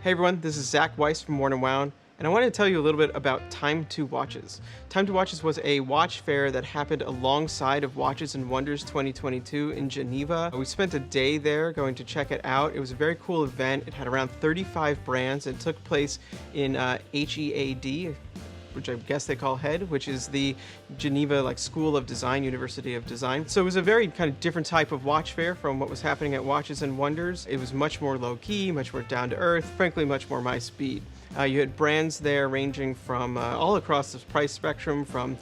Hey everyone, this is Zach Weiss from Worn & Wound, and I wanted to tell you a little bit about Time to Watches. Time to Watches was a watch fair that happened alongside of Watches and Wonders 2022 in Geneva. We spent a day there going to check it out. It was a very cool event. It had around 35 brands and took place in HEAD, which I guess they call HEAD, which is the Geneva School of Design, University of Design. So it was a very kind of different type of watch fair from what was happening at Watches and Wonders. It was much more low-key, much more down-to-earth, frankly much more my speed. You had brands there ranging from all across the price spectrum, from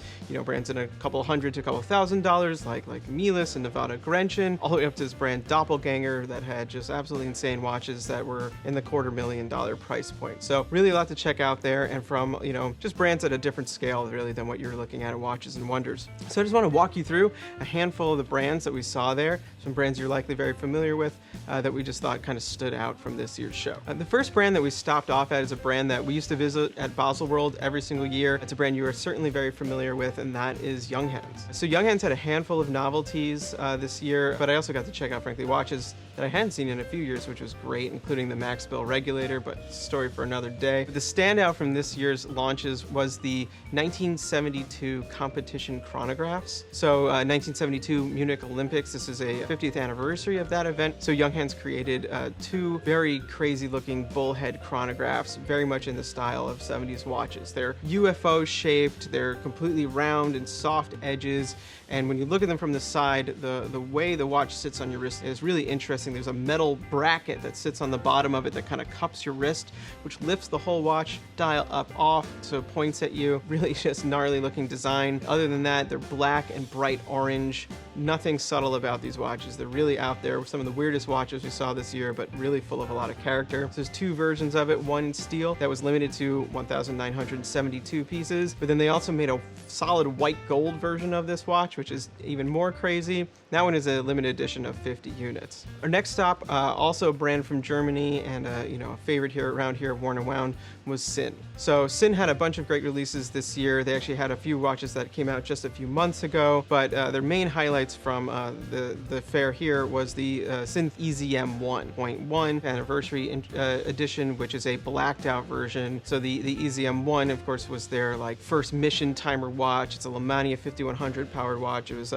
brands in a couple hundred to a couple $1,000s, like Milas and Nevada Grenchen, all the way up to this brand Doppelganger that had just absolutely insane watches that were in the $250,000 price point. So really a lot to check out there, and from just brands at a different scale really than what you're looking at Watches and Wonders. So I just want to walk you through a handful of the brands that we saw there, some brands you're likely very familiar with that we just thought kind of stood out from this year's show. The first brand that we stopped off at is a brand that we used to visit at Baselworld every single year. It's a brand you are certainly very familiar with, and that is Junghans. So Junghans had a handful of novelties this year, but I also got to check out, frankly, watches that I hadn't seen in a few years, which was great, including the Max Bill regulator, but it's a story for another day. But the standout from this year's launches was the 1972 competition chronographs. So 1972 Munich Olympics, this is a 50th anniversary of that event. So Junghans created two very crazy looking bullhead chronographs, very much in the style of 70s watches. They're UFO shaped, they're completely round and soft edges, and when you look at them from the side, the way the watch sits on your wrist is really interesting. There's a metal bracket that sits on the bottom of it that kind of cups your wrist, which lifts the whole watch dial up off so it points at you. Really just gnarly looking design. Other than that, they're black and bright orange. Nothing subtle about these watches. They're really out there. Some of the weirdest watches we saw this year, but really full of a lot of character. So there's two versions of it, one in steel that was limited to 1,972 pieces, but then they also made a solid white gold version of this watch, which is even more crazy. That one is a limited edition of 50 units. Our next stop, also a brand from Germany and a favorite here around here, Worn & Wound, was Sinn. So Sinn had a bunch of great releases this year. They actually had a few watches that came out just a few months ago, but their main highlights from the fair here was the Sinn EZM 1.1 anniversary edition, which is a blacked out version. So the EZM 1, of course, was their first mission timer watch. It's a Lemania 5100 powered watch. It was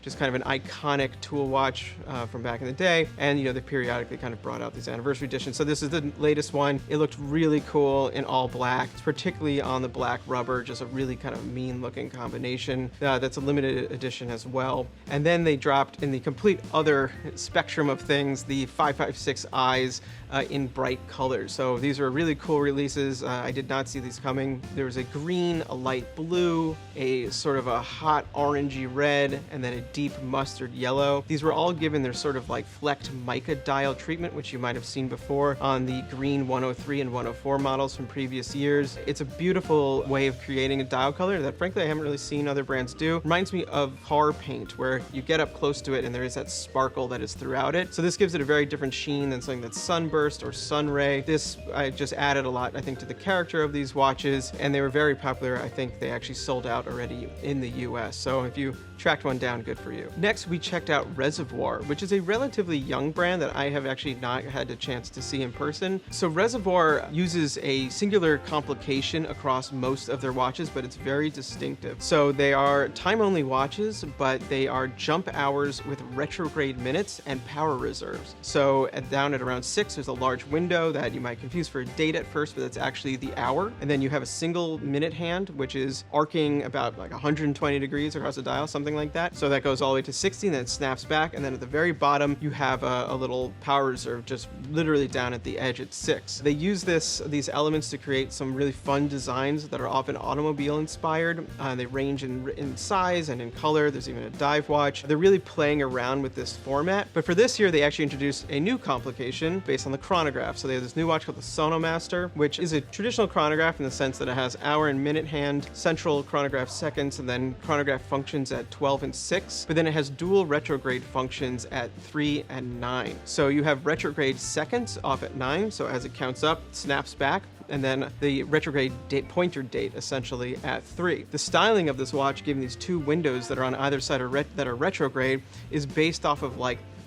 just kind of an iconic tool watch from back in the day, and they periodically kind of brought out these anniversary editions. So this is the latest one. It looked really cool in all black, particularly on the black rubber, just a really kind of mean looking combination. That's a limited edition as well. And then they dropped, in the complete other spectrum of things, the 556 eyes in bright colors. So these are really cool releases. I did not see these coming. There was a green, a light blue, a sort of a hot orangey red, and then a deep mustard yellow. These were all given their sort of flecked mica dial treatment, which you might have seen before on the green 103 and 104 models from previous years. It's a beautiful way of creating a dial color that frankly I haven't really seen other brands do. Reminds me of car paint, where you get up close to it and there is that sparkle that is throughout it. So this gives it a very different sheen than something that's sunburst or sunray. This I just added a lot, I think, to the character of these watches, and they were very popular. I think they actually sold out already in the US. So if you tracked one down, good for you. Next, we checked out Reservoir, which is a relatively young brand that I have actually not had a chance to see in person. So Reservoir uses a singular complication across most of their watches, but it's very distinctive. So they are time-only watches, but they are jump hours with retrograde minutes and power reserves. So down at around 6, there's a large window that you might confuse for a date at first, but that's actually the hour. And then you have a single minute hand, which is arcing about 120 degrees across the dial, something like that. So that goes all the way to 60, and then it snaps back. And then at the very bottom, you have a little power reserve just literally down at the edge at 6. They use these elements to create some really fun designs that are often automobile inspired. They range in size and in color. There's even a dive watch. They're really playing around with this format. But for this year, they actually introduced a new complication based on the chronograph. So they have this new watch called the Sonomaster, which is a traditional chronograph in the sense that it has hour and minute hand, central chronograph seconds, and then chronograph functions at 12 and 6. But then it has dual retrograde functions at 3 and 9. So you have retrograde seconds off at 9. So as it counts up, it snaps back. And then the retrograde pointer date essentially at 3. The styling of this watch, given these two windows that are on either side that are retrograde, is based off of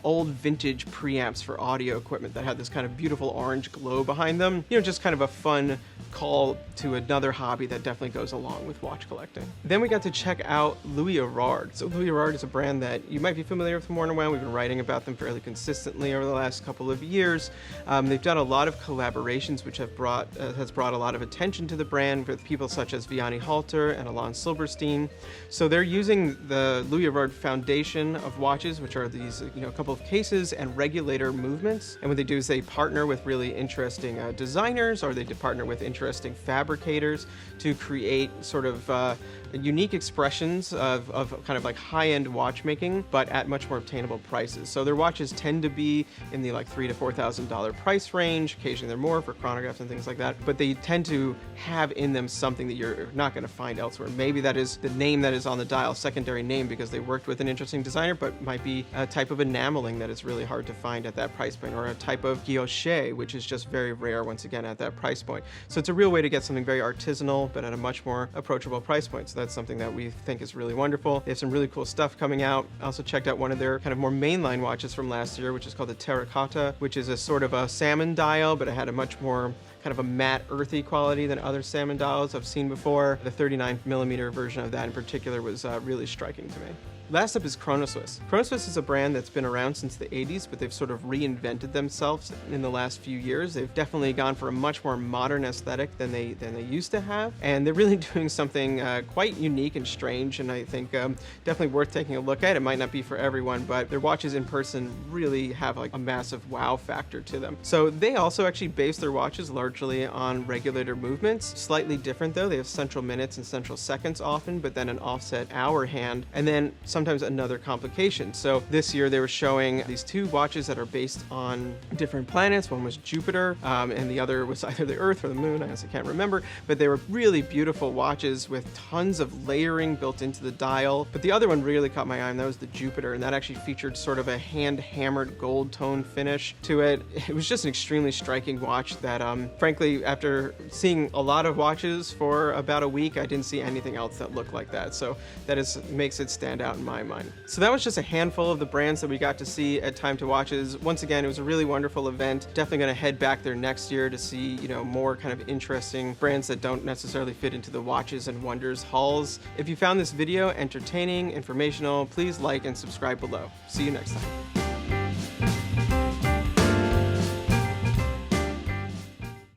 old vintage preamps for audio equipment that had this kind of beautiful orange glow behind them. You know, just kind of a fun call to another hobby that definitely goes along with watch collecting. Then we got to check out Louis Erard. So Louis Erard is a brand that you might be familiar with from Worn and Wound. We've been writing about them fairly consistently over the last couple of years. They've done a lot of collaborations which have brought a lot of attention to the brand with people such as Vianney Halter and Alon Silberstein. So they're using the Louis Erard foundation of watches, which are these, a couple of cases and regulator movements. And what they do is they partner with really interesting designers, or they partner with interesting fabricators to create sort of unique expressions of kind of like high-end watchmaking, but at much more obtainable prices. So their watches tend to be in the like $3,000 to $4,000 price range. Occasionally they're more for chronographs and things like that, but they tend to have in them something that you're not going to find elsewhere. Maybe that is the name that is on the dial, secondary name, because they worked with an interesting designer, but might be a type of enameling that is really hard to find at that price point, or a type of guilloche, which is just very rare once again at that price point. So it's a real way to get something very artisanal, but at a much more approachable price point. So that's something that we think is really wonderful. They have some really cool stuff coming out. I also checked out one of their kind of more mainline watches from last year, which is called the Terracotta, which is a sort of a salmon dial, but it had a much more kind of a matte, earthy quality than other salmon dials I've seen before. The 39mm version of that in particular was really striking to me. Last up is Chronoswiss. Chronoswiss is a brand that's been around since the 80s, but they've sort of reinvented themselves in the last few years. They've definitely gone for a much more modern aesthetic than they used to have, and they're really doing something quite unique and strange, and I think definitely worth taking a look at. It might not be for everyone, but their watches in person really have like a massive wow factor to them. So they also actually base their watches largely on regulator movements. Slightly different though. They have central minutes and central seconds often, but then an offset hour hand, and then sometimes another complication. So this year they were showing these two watches that are based on different planets. One was Jupiter, and the other was either the Earth or the Moon. I honestly can't remember, but they were really beautiful watches with tons of layering built into the dial. But the other one really caught my eye, and that was the Jupiter, and that actually featured sort of a hand-hammered gold tone finish to it. It was just an extremely striking watch that, frankly, after seeing a lot of watches for about a week, I didn't see anything else that looked like that. So that makes it stand out in my mind. So that was just a handful of the brands that we got to see at Time to Watches. Once again, it was a really wonderful event. Definitely going to head back there next year to see, more kind of interesting brands that don't necessarily fit into the Watches and Wonders halls. If you found this video entertaining, informational, please like and subscribe below. See you next time.